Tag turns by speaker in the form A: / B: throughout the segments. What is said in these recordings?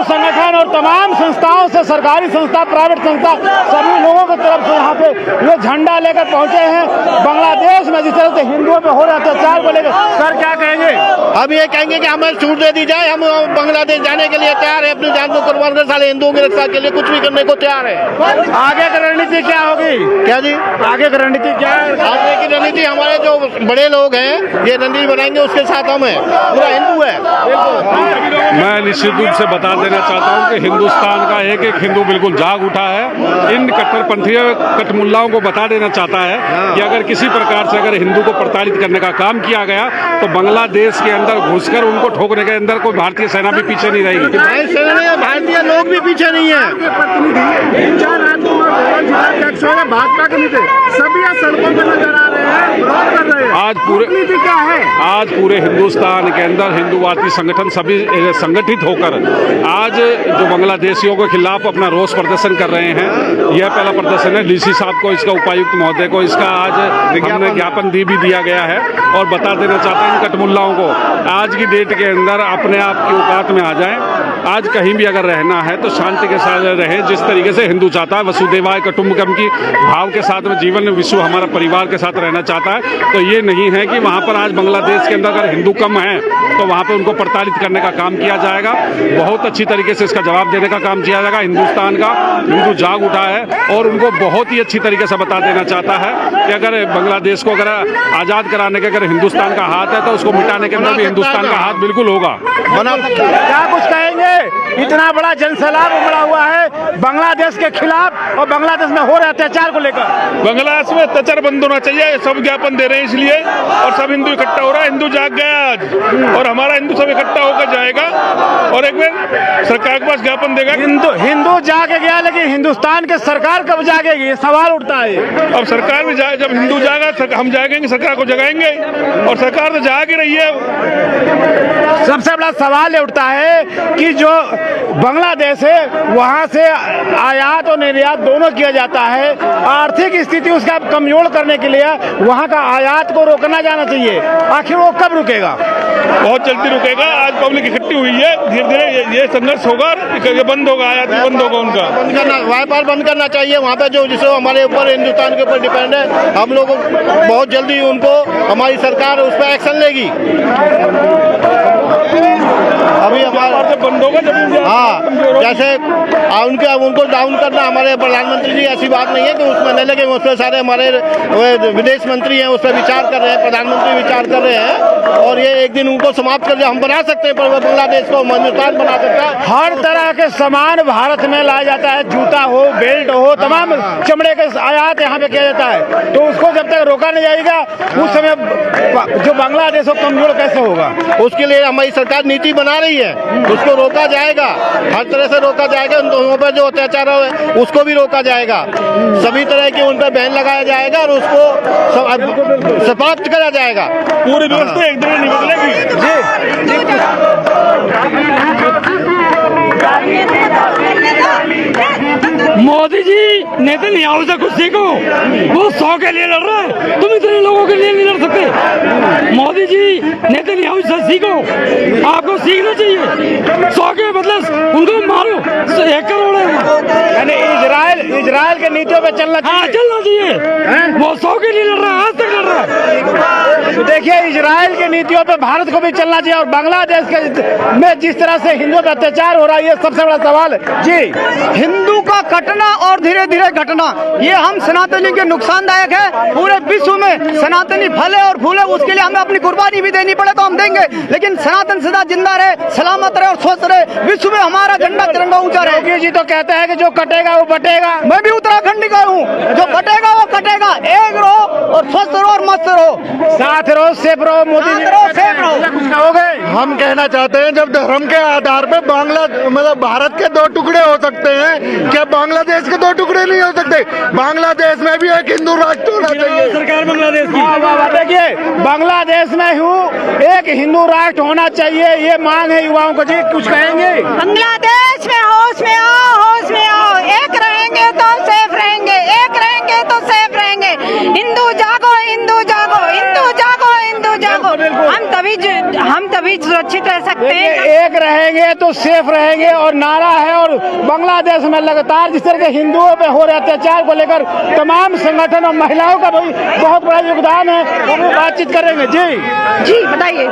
A: संगठन और तमाम संस्थाओं से, सरकारी संस्था, प्राइवेट संस्था, सभी लोगों की तरफ से यहाँ पे ये झंडा लेकर पहुंचे हैं। बांग्लादेश में जिस तरह से हिंदुओं पे हो रहे अत्याचार को लेकर सर क्या कहेंगे?
B: हम ये कहेंगे कि हमें छूट दे दी जाए, हम बांग्लादेश जाने के लिए तैयार है, अपनी जान को कुर्बान कर, साले हिंदुओं की रक्षा के लिए कुछ भी करने को तैयार है।
A: आगे की रणनीति क्या होगी?
B: क्या जी?
A: आगे की रणनीति क्या है?
B: आगे की रणनीति हमारे जो बड़े लोग हैं ये रणनीति बनाएंगे, उसके साथ हम हैं, पूरा हिंदू है।
C: मैं निश्चित रूप से बता देना चाहता हूं कि हिंदुस्तान का एक एक हिंदू बिल्कुल जाग उठा है। इन कट्टरपंथी कटमुल्लाओं को बता देना चाहता है कि अगर किसी प्रकार से अगर हिंदू को प्रताड़ित करने का काम किया गया तो बांग्लादेश के अंदर घुसकर उनको ठोकने के अंदर कोई भारतीय सेना भी पीछे नहीं रहेगी।
B: भारतीय लोग भी पीछे नहीं है।
A: भाजपा के नेता सभी सड़कों पर नजर आ रहे हैं, विरोध कर रहे हैं। आज पूरे हिंदुस्तान के अंदर हिंदूवादी संगठन सभी संगठित होकर आज जो बांग्लादेशियों के खिलाफ अपना रोष प्रदर्शन कर रहे हैं। यह पहला प्रदर्शन है। डीसी साहब को, इसका उपायुक्त महोदय को इसका आज हमने ज्ञापन भी दिया गया है और बता देना चाहते हैं इन कटमुल्लाओं को आज की डेट के अंदर अपने आप की औकात में आ जाएं। आज कहीं भी अगर रहना है तो शांति के साथ रहें, जिस तरीके से हिंदू चाहता है, वसुदेवाय कुटुंबकम की भाव के साथ में जीवन विश्व हमारा परिवार के साथ रहना चाहता है। तो ये नहीं है कि वहाँ पर आज बांग्लादेश के अंदर अगर हिंदू कम है तो वहाँ पर उनको प्रताड़ित करने का काम किया जाएगा। बहुत अच्छी तरीके से इसका जवाब देने का काम किया जाएगा। हिंदुस्तान का हिंदू जाग उठा है और उनको बहुत ही अच्छी तरीके से बता देना चाहता है कि अगर बांग्लादेश को अगर आज़ाद कराने के अगर हिंदुस्तान का हाथ है तो उसको मिटाने के अंदर भी हिंदुस्तान का हाथ बिल्कुल होगा। क्या कुछ कहेंगे? इतना बड़ा जनसैलाब उमड़ा हुआ है बांग्लादेश के खिलाफ और बांग्लादेश में हो रहे अत्याचार को लेकर।
C: बांग्लादेश में अत्याचार बंद होना चाहिए, सब ज्ञापन दे रहे हैं इसलिए, और सब हिंदू इकट्ठा हो रहा है। हिंदू जाग गया आज और हमारा हिंदू सब इकट्ठा होकर जाएगा और एक बार सरकार के पास ज्ञापन देगा।
A: हिंदू जाग गया, लेकिन हिंदुस्तान की सरकार कब जागेगी, ये सवाल उठता है।
C: अब सरकार भी जब हिंदू जागा हम जागेंगे, सरकार को जगाएंगे और सरकार तो जाग ही रही है।
A: सबसे बड़ा सवाल ये उठता है कि जो बांग्लादेश है वहां से आयात और निर्यात दोनों किया जाता है। आर्थिक स्थिति उसका कमजोर करने के लिए वहां का आयात को रोकना जाना चाहिए। आखिर वो कब रुकेगा?
C: बहुत जल्दी रुकेगा। आज पब्लिक इकट्ठी हुई है, धीरे धीरे ये संघर्ष होगा, ये बंद होगा, आयात बंद होगा। उनका
B: बंद करना, व्यापार बंद करना चाहिए वहाँ पे जो जिससे हमारे ऊपर हिंदुस्तान के ऊपर डिपेंड है। हम लोग बहुत जल्दी उनको, हमारी सरकार उस पर एक्शन लेगी। अभी हमारा
C: बंद होगा जब
B: जैसे उनको डाउन करना, हमारे प्रधानमंत्री जी ऐसी बात नहीं है कि उसमें नहीं लगे। उस पर सारे हमारे विदेश मंत्री हैं, उस पर विचार कर रहे हैं, प्रधानमंत्री विचार कर रहे हैं और ये एक दिन उनको समाप्त कर हम बना सकते हैं, पर बांग्लादेश को हिंदुस्तान बना सकता है।
A: हर तरह के सामान भारत में लाया जाता है, जूता हो, बेल्ट हो, तमाम चमड़े के आयात यहाँ पे किया जाता है। तो उसको जब तक रोका नहीं जाएगा उस समय जो बांग्लादेश को कमजोर कैसे होगा?
B: उसके लिए हमारी सरकार नीति बना रही है, उसको रोका जाएगा, हर तरह से रोका जाएगा। उन दोनों पर जो अत्याचार है उसको भी रोका जाएगा, सभी तरह के उन पर बैन लगाया जाएगा और उसको समाप्त करा जाएगा।
C: पूरी व्यवस्था एक दिन निकलेगी।
D: मोदी जी नेतन्याहू से कुछ सीखो, वो 100 के लिए लड़ रहा है, तुम इतने लोगों के लिए नहीं लड़ सकते। मोदी जी नेतन्याहू से सीखो, आपको सीखना चाहिए। 100 के बदले उनको मारो, 1 करोड़ है।
A: यानी इजराइल के नीतियों पे चलना चाहिए।
D: हाँ, चलना चाहिए। वो 100 के लिए लड़ रहा है, आज तक लड़ रहा है।
A: देखिए, इजराइल की नीतियों पे भारत को भी चलना चाहिए और बांग्लादेश के में जिस तरह से हिंदुओं पर अत्याचार हो रहा है, ये सबसे बड़ा सवाल है। जी,
E: हिंदू का कटना और धीरे धीरे घटना, ये हम सनातनी के नुकसानदायक है। पूरे विश्व में सनातनी फले और फूले, उसके लिए हमें अपनी कुर्बानी भी देनी पड़े तो हम देंगे, लेकिन सनातन सदा जिंदा रहे, सलामत रहे और स्वस्थ रहे। विश्व में हमारा झंडा तिरंगा ऊंचा रहे।
A: योगी जी तो कहते हैं कि जो कटेगा वो बटेगा।
E: मैं भी उत्तराखंडी का हूँ, जो कटेगा वो कटेगा। एक रहो और स्वस्थ रहो और मस्त रहो,
A: साथ रहो, सेफ रहो। मोदी जी
E: सेफ रहो।
A: कुछ कहोगे?
B: हम कहना चाहते हैं, जब धर्म के आधार पे मतलब भारत के 2 टुकड़े हो सकते हैं, क्या बांग्लादेश के 2 टुकड़े नहीं हो सकते? बांग्लादेश में भी एक हिंदू राष्ट्र होना चाहिए।
D: सरकार बांग्लादेश की
A: देखिए, बांग्लादेश में एक हिंदू राष्ट्र होना चाहिए, ये मांग है युवाओं को। जी, कुछ कहेंगे?
F: बांग्लादेश में होश में आओ, होश में आओ। एक रहेंगे तो सेफ रहेंगे, एक रहेंगे तो सेफ रहेंगे। हिंदू जागो, हिंदू जागो, हिंदू जागो, हिंदू जागो। हम तभी सुरक्षित रह सकते हैं।
E: एक रहेंगे तो सेफ रहेंगे और नारा है। और बांग्लादेश में लगातार जिस तरह के हिंदुओं पे हो रहे अत्याचार को लेकर तमाम संगठन और महिलाओं का भी बहुत बड़ा योगदान है, वो भी बातचीत करेंगे।
F: जी बताइए।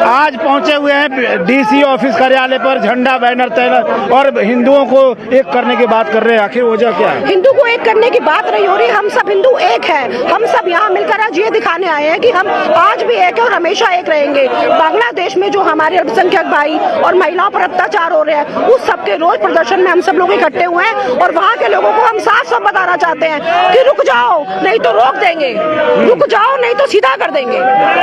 E: आज पहुंचे हुए हैं डीसी ऑफिस कार्यालय पर, झंडा बैनर तैनात और हिंदुओं को एक करने की बात कर रहे हैं। आखिर वजह क्या है?
F: हिंदू को एक करने की बात नहीं हो रही, हम सब हिंदू एक है। हम सब यहाँ मिलकर आज ये दिखाने आए हैं कि हम आज भी एक है और हमेशा एक रहेंगे। बांग्लादेश में जो हमारे अल्पसंख्यक भाई और महिलाओं पर अत्याचार हो रहे हैं, उस सबके रोज प्रदर्शन में हम सब लोग इकट्ठे हुए हैं और वहाँ के लोगों को हम साफ साफ बताना चाहते हैं कि रुक जाओ नहीं तो रोक देंगे, रुक जाओ नहीं तो सीधा कर देंगे।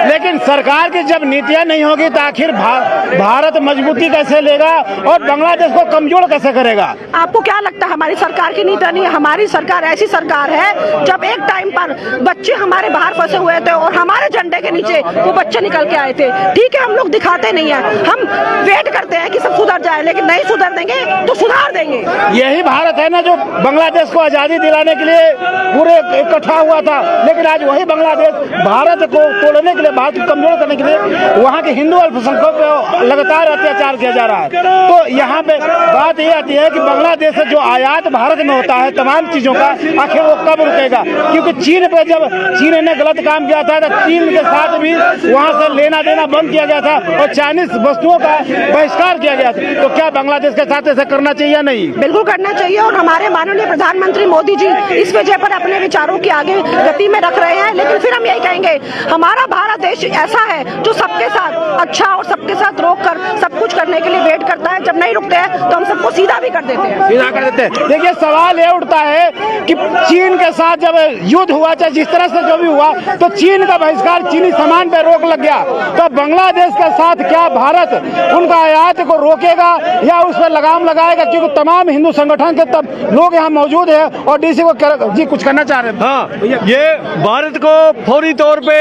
E: लेकिन सरकार की जब नीतियां नहीं होगी तो आखिर भारत मजबूती कैसे लेगा और बांग्लादेश को कमजोर कैसे करेगा?
F: आपको क्या लगता है हमारी सरकार की नीति नहीं? हमारी सरकार ऐसी सरकार है, जब एक टाइम पर बच्चे हमारे बाहर फंसे हुए थे और हमारे झंडे के नीचे वो बच्चे निकल के आए थे। ठीक है, हम लोग दिखाते नहीं है, हम वेट करते हैं कि सब सुधर जाए, लेकिन नहीं सुधर देंगे तो सुधार देंगे।
E: यही भारत है ना जो बांग्लादेश को आजादी दिलाने के लिए पूरे इकट्ठा हुआ था, लेकिन आज वही बांग्लादेश भारत को तोड़ने के लिए, भारत को कमजोर करने के लिए वहाँ के हिंदू अल्पसंख्यकों पे लगातार अत्याचार किया जा रहा है। तो यहाँ पे बात ये आती है कि बांग्लादेश से जो आयात भारत में होता है तमाम चीजों का, आखिर वो कब रुकेगा? क्योंकि चीन पे जब चीन ने गलत काम किया था तो चीन के साथ भी वहाँ से लेना देना बंद किया गया था और चाइनीज वस्तुओं का बहिष्कार किया गया था। तो क्या बांग्लादेश के साथ ऐसा करना चाहिए या नहीं?
F: बिल्कुल करना चाहिए और हमारे माननीय प्रधानमंत्री मोदी जी इस वजह पर अपने विचारों की आगे गति में रख रहे हैं। लेकिन फिर हम यही कहेंगे, हमारा भारत देश ऐसा है जो सबके साथ अच्छा और सबके साथ रोक कर सब कुछ करने के लिए वेट करता है। जब नहीं रुकते हैं तो हम सबको सीधा भी कर देते हैं।
E: सीधा कर देते हैं। देखिए, सवाल ये उठता है कि चीन के साथ जब युद्ध हुआ, चाहे जिस तरह से जो भी हुआ, तो चीन का बहिष्कार, चीनी सामान पर रोक लग गया। तो बांग्लादेश के साथ क्या भारत उनका आयात को रोकेगा या उस पर लगाम लगाएगा? क्योंकि तमाम हिंदू संगठन के तब लोग यहाँ मौजूद है और डीसी को जी कुछ करना चाह रहे हैं।
G: हाँ, ये भारत को फौरी तौर पे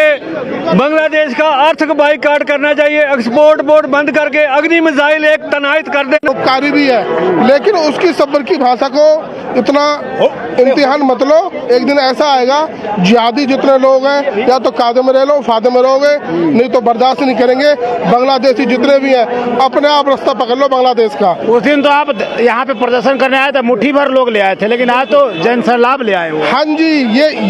G: बांग्लादेश का आर्थिक बाइकाट करना चाहिए, एक्सपोर्ट बोर्ड बंद करके अग्नि मिसाइल एक तैनात कर दे।
H: उपकारी भी है, लेकिन उसकी सब्र की भाषा को इतना इम्तिहान मत लो। एक दिन ऐसा आएगा, जिहादी जितने लोग हैं या तो कायदे में रह लो, फायदे में रहोगे, नहीं तो बर्दाश्त नहीं करेंगे। बांग्लादेशी जितने भी हैं अपने आप रास्ता पकड़ लो बांग्लादेश का।
E: उस दिन तो आप यहाँ पे प्रदर्शन करने आए थे, मुट्ठी भर लोग ले आए थे, लेकिन आज तो जन सैलाब ले आए हो।
H: हाँ जी,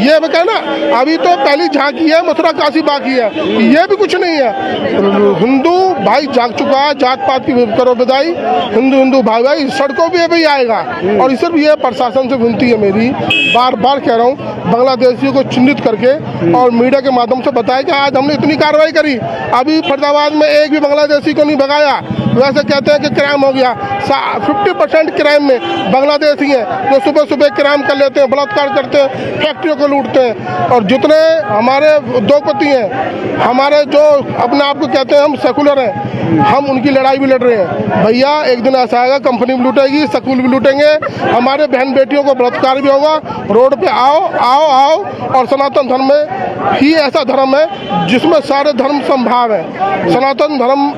H: ये मैं कहना, अभी तो पहली झांकी है, मथुरा काशी बाकी है, ये भी कुछ नहीं है। हिंदू भाई जाग चुका है, जात पात की करो विदाई, हिंदू भाई सड़कों पे भी आएगा। और सिर्फ ये प्रशासन से विनती है मेरी, बार बार कह रहा हूँ, बांग्लादेशियों को चिन्हित करके और मीडिया के माध्यम से बताया कि आज हमने इतनी कार्रवाई करी, अभी फरीदाबाद में एक भी बांग्लादेशी को नहीं भगाया। वैसे कहते हैं कि क्राइम हो गया, 50% क्राइम में बांग्लादेशी हैं जो सुबह सुबह क्राइम कर लेते हैं, बलात्कार करते हैं, फैक्ट्रियों को लूटते हैं। और जितने हमारे उद्योगपति हैं, हमारे जो अपने आप को कहते हैं हम सेकुलर हैं, हम उनकी लड़ाई भी लड़ रहे हैं। भैया एक दिन ऐसा आएगा, कंपनी भी लूटेगी, स्कूल भी लूटेंगे, हमारे बहन बेटियों को बलात्कार भी होगा। रोड पे आओ आओ आओ। और सनातन धर्म में ही ऐसा धर्म है जिसमें सारे धर्म संभाव है। सनातन धर्म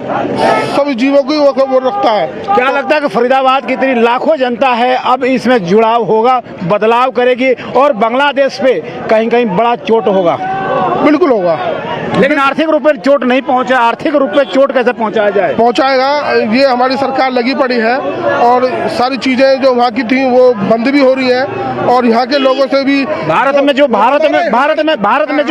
H: सभी जीवों की वो रखता है।
E: क्या लगता है कि फरीदाबाद की इतनी लाखों जनता है, अब इसमें जुड़ाव होगा, बदलाव करेगी और बांग्लादेश पे कहीं कहीं बड़ा चोट होगा?
H: बिल्कुल होगा,
E: लेकिन आर्थिक रूप में चोट नहीं पहुंचा। आर्थिक रूप में चोट कैसे पहुंचाया जाए?
H: पहुंचाएगा, ये हमारी सरकार लगी पड़ी है और सारी चीजें जो वहाँ की थी वो बंद भी हो रही हैं। और यहाँ के लोगों से भी
E: भारत में जो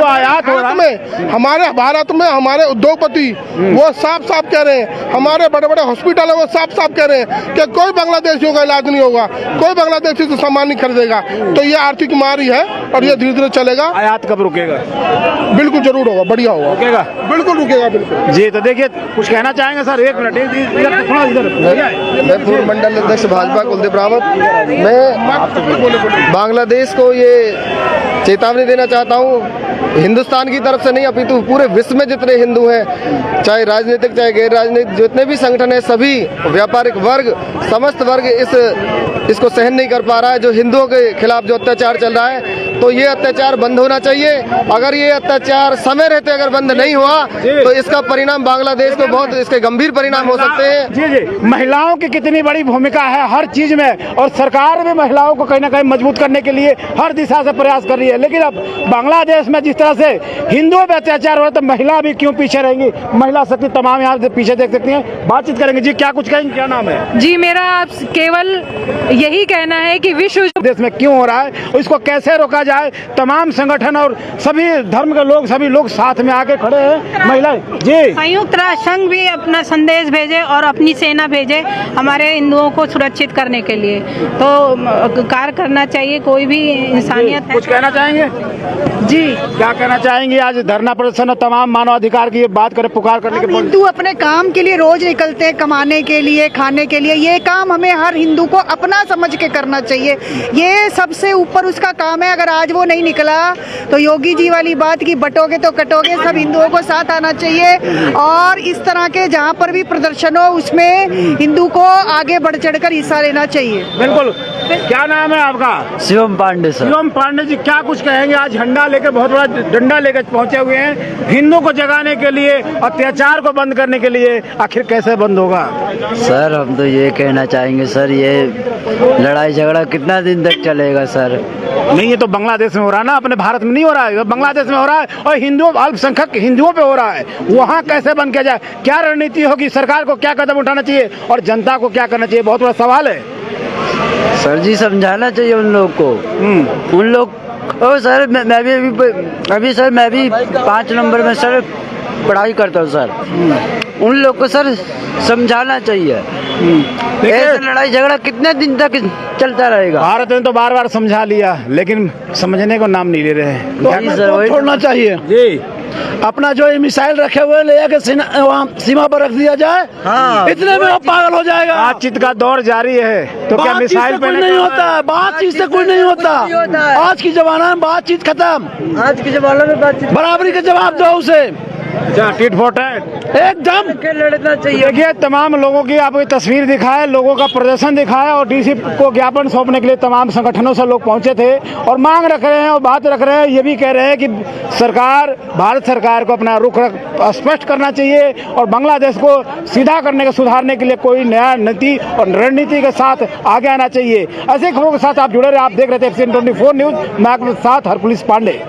E: आयात हो रहा है,
H: हमारे भारत में हमारे उद्योगपति वो साफ साफ कह रहे हैं, हमारे बड़े बड़े हॉस्पिटल है वो साफ साफ कह रहे हैं कि कोई बांग्लादेशियों का इलाज नहीं होगा, कोई बांग्लादेशी से सामान नहीं खरीदेगा। तो ये आर्थिक मारी है और ये धीरे धीरे चलेगा।
E: आयात कब रुकेगा?
H: बिल्कुल जरूर होगा, बढ़िया होगा,
E: रुकेगा,
H: बिल्कुल रुकेगा, बिल्कुल
E: जी। तो देखिए, कुछ कहना चाहेंगे सर? एक मिनट,
I: मैं पूर्व मंडल अध्यक्ष भाजपा कुलदीप रावत। मैं बांग्लादेश को ये चेतावनी देना चाहता हूँ, हिंदुस्तान की तरफ से नहीं अपितु पूरे विश्व में जितने हिंदू हैं, चाहे राजनीतिक चाहे गैर राजनीतिक, जितने भी संगठन है, सभी व्यापारिक वर्ग, समस्त वर्ग इसको सहन नहीं कर पा रहा है। जो हिंदुओं के खिलाफ जो अत्याचार चल रहा है, तो ये अत्याचार बंद होना चाहिए। अगर ये अत्याचार समय रहते अगर बंद नहीं हुआ तो इसका परिणाम बांग्लादेश को बहुत इसके गंभीर परिणाम हो सकते हैं।
E: जी जी, महिलाओं की कितनी बड़ी भूमिका है हर चीज में, और सरकार भी महिलाओं को कहीं ना कहीं मजबूत करने के लिए हर दिशा से प्रयास कर रही है। लेकिन अब बांग्लादेश में जिस
J: तरह से हिंदुओं पे अत्याचार हो रहा है तो महिला भी क्यों पीछे रहेंगी? महिला शक्ति तमाम यहाँ से पीछे देख सकती हैं। बातचीत करेंगे। जी क्या कुछ कहेंगे, क्या नाम है?
K: जी मेरा केवल यही कहना है कि विश्व
J: देश में क्यों हो रहा है और इसको कैसे रोका जाए। तमाम संगठन और सभी धर्म के लोग, सभी लोग साथ में आके खड़े हैं। महिलाएं जी,
K: संयुक्त राष्ट्र संघ भी अपना संदेश भेजे और अपनी सेना भेजे हमारे हिंदुओं को सुरक्षित करने के लिए, तो कार्य करना चाहिए। कोई भी इंसानियत
J: कुछ कहना चाहेंगे?
K: जी
J: क्या कहना चाहेंगे? आज धरना प्रदर्शन और तमाम मानवाधिकार की ये बात करें, पुकार करने के
E: हिंदू अपने काम के लिए रोज निकलते हैं, कमाने के लिए, खाने के लिए। ये काम हमें हर हिंदू को अपना समझ के करना चाहिए। ये सबसे ऊपर उसका काम है। अगर आज वो नहीं निकला तो योगी जी वाली बात की बटोगे तो कटोगे, सब हिंदुओं को साथ आना चाहिए और इस तरह के जहाँ पर भी प्रदर्शन हो उसमें हिंदू को आगे बढ़ चढ़कर हिस्सा लेना चाहिए।
J: बिल्कुल। क्या नाम है आपका?
G: शिवम पांडे सर।
J: शिवम पांडे जी, क्या कुछ कहेंगे? आज झंडा लेकर, बहुत बड़ा डंडा लेकर पहुंचे हुए हैं हिंदू को जगाने के लिए, अत्याचार को बंद करने के लिए। आखिर कैसे बंद होगा?
G: सर हम तो ये कहना चाहेंगे सर, ये लड़ाई झगड़ा कितना दिन तक चलेगा सर?
J: नहीं, ये तो बांग्लादेश में हो रहा है ना, अपने भारत में नहीं हो रहा है, बांग्लादेश में हो रहा है और हिंदुओं, अल्पसंख्यक हिंदुओं पे हो रहा है। वहाँ कैसे बंद किया जाए? क्या रणनीति होगी? सरकार को क्या कदम उठाना चाहिए और जनता को क्या करना चाहिए? बहुत बड़ा सवाल है
G: सर जी। समझाना चाहिए उन लोग को। उन लोग ओ सर, मैं भी अभी सर मैं भी 5 नंबर में सर पढ़ाई करता हूँ सर। उन लोग को सर समझाना चाहिए। ऐसे लड़ाई झगड़ा कितने दिन तक चलता रहेगा? भारत
J: ने तो बार बार समझा लिया लेकिन समझने को नाम नहीं ले रहे हैं।
G: तो
J: छोड़ना चाहिए जी। अपना जो ये मिसाइल रखे हुए ले जाके वहाँ सीमा पर रख दिया जाए। हाँ। इतने में वो पागल हो जाएगा। बातचीत का दौर जारी है तो क्या मिसाइल पे नहीं होता? बातचीत से कोई नहीं होता। आज की जमाना में बातचीत खत्म।
G: आज के जमाने में बातचीत,
J: बराबरी का जवाब दो उसे। टिट फॉर टैट एकदम
G: लड़ना चाहिए।
J: देखिए, तमाम लोगों की आपको तस्वीर दिखाए, लोगों का प्रदर्शन दिखाया और डीसी को ज्ञापन सौंपने के लिए तमाम संगठनों से लोग पहुंचे थे और मांग रख रहे हैं और बात रख रहे हैं। ये भी कह रहे हैं कि सरकार, भारत सरकार को अपना रुख स्पष्ट करना चाहिए और बांग्लादेश को सीधा करने का, सुधारने के लिए कोई नया नीति और रणनीति के साथ आगे आना चाहिए। ऐसे खबरों के साथ आप जुड़े रहे। आप देख रहे थे FCN 24 न्यूज। मैं आपके साथ हरकुलिस पांडे।